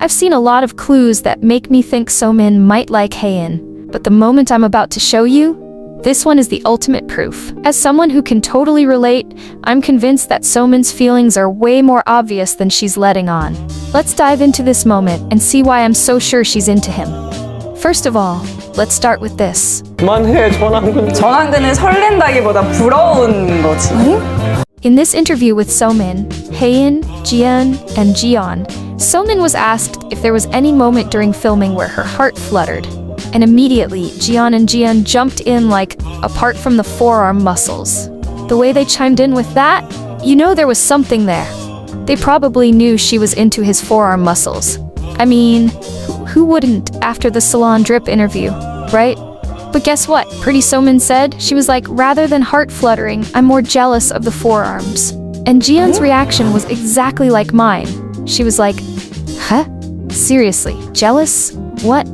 I've seen a lot of clues that make me think So-min might like Hae-in, but the moment I'm about to show you, this one is the ultimate proof. As someone who can totally relate, I'm convinced that So-min's feelings are way more obvious than she's letting on. Let's dive into this moment and see why I'm so sure she's into him. First of all, let's start with this. 그만해, 전환근. 전환근은 설렌다기보다 부러운 거지. In this interview with So-min, Hae-in, Ji-yeon, and Ji-yeon, So-min was asked if there was any moment during filming where her heart fluttered. And immediately, Ji-yeon and Ji-yeon jumped in like, apart from the forearm muscles. The way they chimed in with that, you know there was something there. They probably knew she was into his forearm muscles. I mean, who wouldn't after the salon drip interview, right? But guess what? Pretty So-min said, she was like, rather than heart fluttering, I'm more jealous of the forearms. And Ji-yeon's reaction was exactly like mine. She was like, huh? Seriously, jealous? What?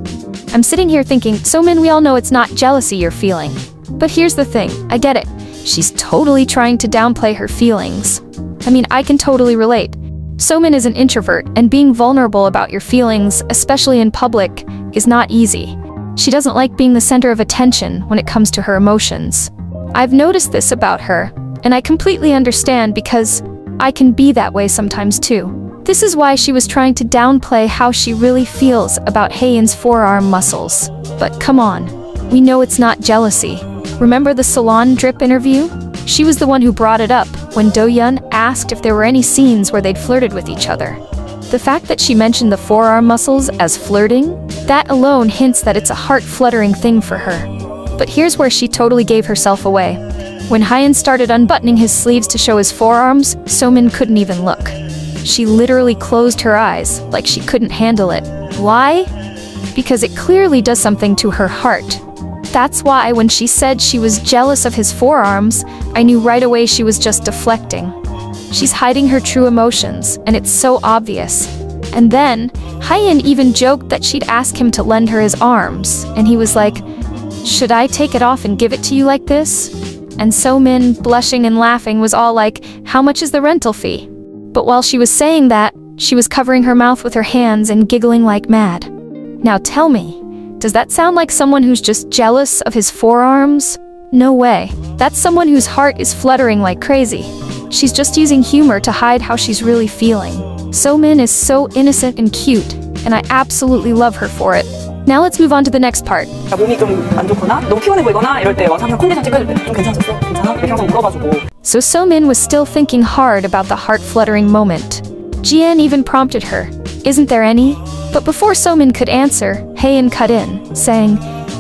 I'm sitting here thinking, So-min, we all know it's not jealousy you're feeling. But here's the thing, I get it. She's totally trying to downplay her feelings. I mean, I can totally relate. So-min is an introvert, and being vulnerable about your feelings, especially in public, is not easy. She doesn't like being the center of attention when it comes to her emotions. I've noticed this about her, and I completely understand because I can be that way sometimes too. This is why she was trying to downplay how she really feels about Hae-in's forearm muscles. But come on, we know it's not jealousy. Remember the salon drip interview? She was the one who brought it up when Do-yeon asked if there were any scenes where they'd flirted with each other. The fact that she mentioned the forearm muscles as flirting, that alone hints that it's a heart-fluttering thing for her. But here's where she totally gave herself away. When Hae-in started unbuttoning his sleeves to show his forearms, So-min couldn't even look. She literally closed her eyes, like she couldn't handle it. Why? Because it clearly does something to her heart. That's why when she said she was jealous of his forearms, I knew right away she was just deflecting. She's hiding her true emotions, and it's so obvious. And then, Hae-in even joked that she'd ask him to lend her his arms, and he was like, should I take it off and give it to you like this? And So-min, blushing and laughing, was all like, how much is the rental fee? But while she was saying that, she was covering her mouth with her hands and giggling like mad. Now tell me, does that sound like someone who's just jealous of his forearms? No way. That's someone whose heart is fluttering like crazy. She's just using humor to hide how she's really feeling. So-min is so innocent and cute, and I absolutely love her for it. Now let's move on to the next part. 몸이 좀 안 좋거나 너무 피곤해 보이거나 이럴 때 와서 항상 컨디션 찍어줄 때 좀 괜찮았어? 괜찮아? 이렇게 항상 물어봐주고. So So-min was still thinking hard about the heart-fluttering moment. Ji-yeon even prompted her, isn't there any? But before So-min could answer, Hae-in cut in, saying,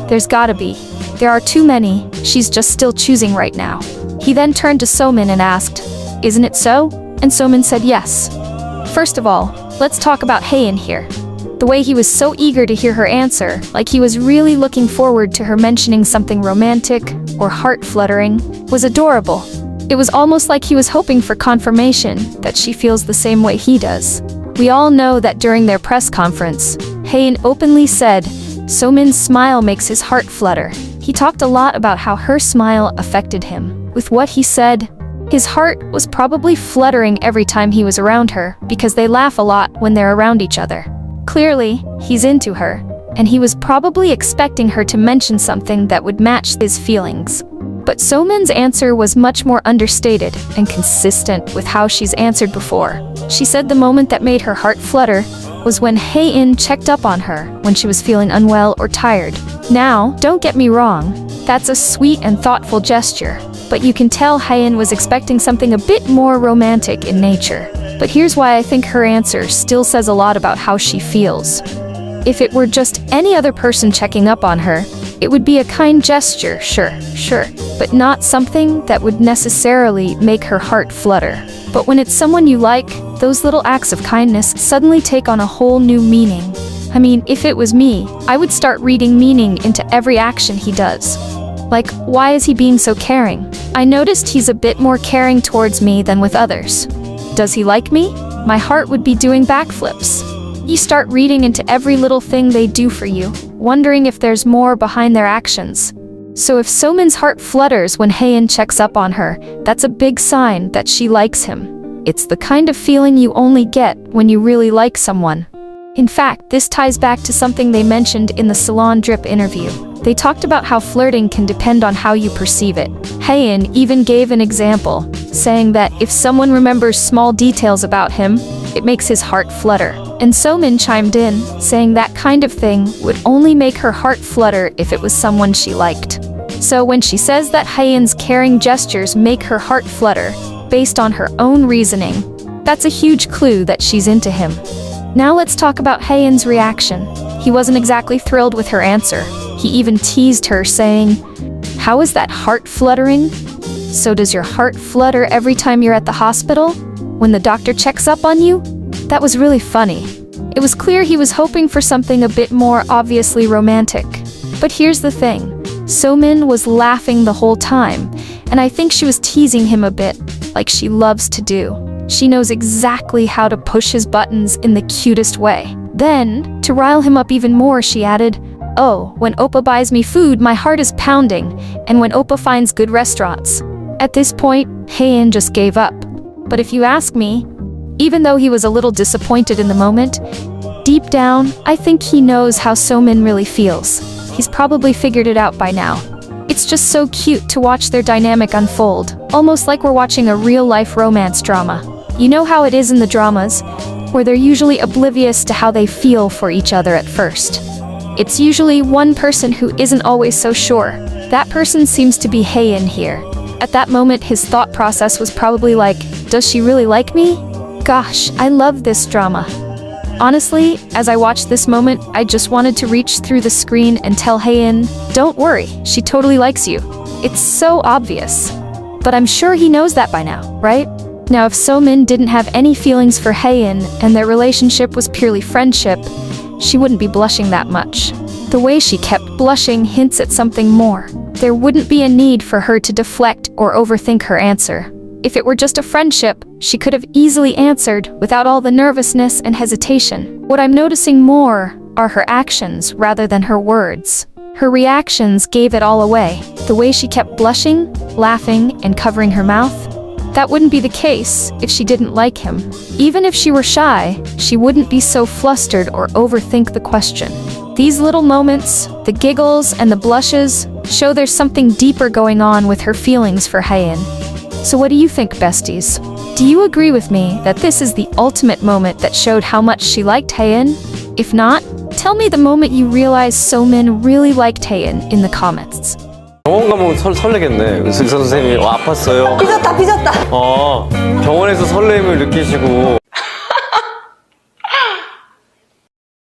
there's gotta be. There are too many, she's just still choosing right now. He then turned to So-min and asked, isn't it so? And So-min said yes. First of all, let's talk about Hae-in here. The way he was so eager to hear her answer, like he was really looking forward to her mentioning something romantic or heart-fluttering, was adorable. It was almost like he was hoping for confirmation that she feels the same way he does. We all know that during their press conference, Hae-in openly said, So-min's smile makes his heart flutter. He talked a lot about how her smile affected him. With what he said, his heart was probably fluttering every time he was around her because they laugh a lot when they're around each other. Clearly, he's into her, and he was probably expecting her to mention something that would match his feelings. But So-min's answer was much more understated and consistent with how she's answered before. She said the moment that made her heart flutter was when Hae-in checked up on her when she was feeling unwell or tired. Now, don't get me wrong, that's a sweet and thoughtful gesture, but you can tell Hae-in was expecting something a bit more romantic in nature. But here's why I think her answer still says a lot about how she feels. If it were just any other person checking up on her, it would be a kind gesture, sure, but not something that would necessarily make her heart flutter. But when it's someone you like, those little acts of kindness suddenly take on a whole new meaning. I mean, if it was me, I would start reading meaning into every action he does. Like, why is he being so caring? I noticed he's a bit more caring towards me than with others. Does he like me? My heart would be doing backflips. You start reading into every little thing they do for you, wondering if there's more behind their actions. So if So-min's heart flutters when Hae-in checks up on her, that's a big sign that she likes him. It's the kind of feeling you only get when you really like someone. In fact, this ties back to something they mentioned in the Salon Drip interview. They talked about how flirting can depend on how you perceive it. Hae-in even gave an example, saying that if someone remembers small details about him, it makes his heart flutter. And So-min chimed in, saying that kind of thing would only make her heart flutter if it was someone she liked. So when she says that Hae-in's caring gestures make her heart flutter, based on her own reasoning, that's a huge clue that she's into him. Now let's talk about Hae-in's reaction. He wasn't exactly thrilled with her answer. He even teased her, saying, "How is that heart fluttering? So does your heart flutter every time you're at the hospital? When the doctor checks up on you?" That was really funny. It was clear he was hoping for something a bit more obviously romantic. But here's the thing. So-min was laughing the whole time, and I think she was teasing him a bit, like she loves to do. She knows exactly how to push his buttons in the cutest way. Then, to rile him up even more, she added, "Oh, when Oppa buys me food, my heart is pounding, and when Oppa finds good restaurants." At this point, Hae-in just gave up. But if you ask me, even though he was a little disappointed in the moment, deep down, I think he knows how So-min really feels. He's probably figured it out by now. It's just so cute to watch their dynamic unfold, almost like we're watching a real-life romance drama. You know how it is in the dramas, where they're usually oblivious to how they feel for each other at first. It's usually one person who isn't always so sure. That person seems to be Hae-in here. At that moment, his thought process was probably like, does she really like me? Gosh, I love this drama. Honestly, as I watched this moment, I just wanted to reach through the screen and tell Hae-in, don't worry, she totally likes you. It's so obvious. But I'm sure he knows that by now, right? Now, if So-min didn't have any feelings for Hae-in and their relationship was purely friendship, she wouldn't be blushing that much. The way she kept blushing hints at something more. There wouldn't be a need for her to deflect or overthink her answer. If it were just a friendship, she could have easily answered without all the nervousness and hesitation. What I'm noticing more are her actions rather than her words. Her reactions gave it all away. The way she kept blushing, laughing, and covering her mouth. That wouldn't be the case if she didn't like him. Even if she were shy, she wouldn't be so flustered or overthink the question. These little moments, the giggles and the blushes, show there's something deeper going on with her feelings for Hae-in. So what do you think, besties? Do you agree with me that this is the ultimate moment that showed how much she liked Hae-in? If not, tell me the moment you realized So-min really liked Hae-in in the comments. 병원 가면 설레겠네. 의사 선생님이 아팠어요. 삐졌다. 병원에서 설렘을 느끼시고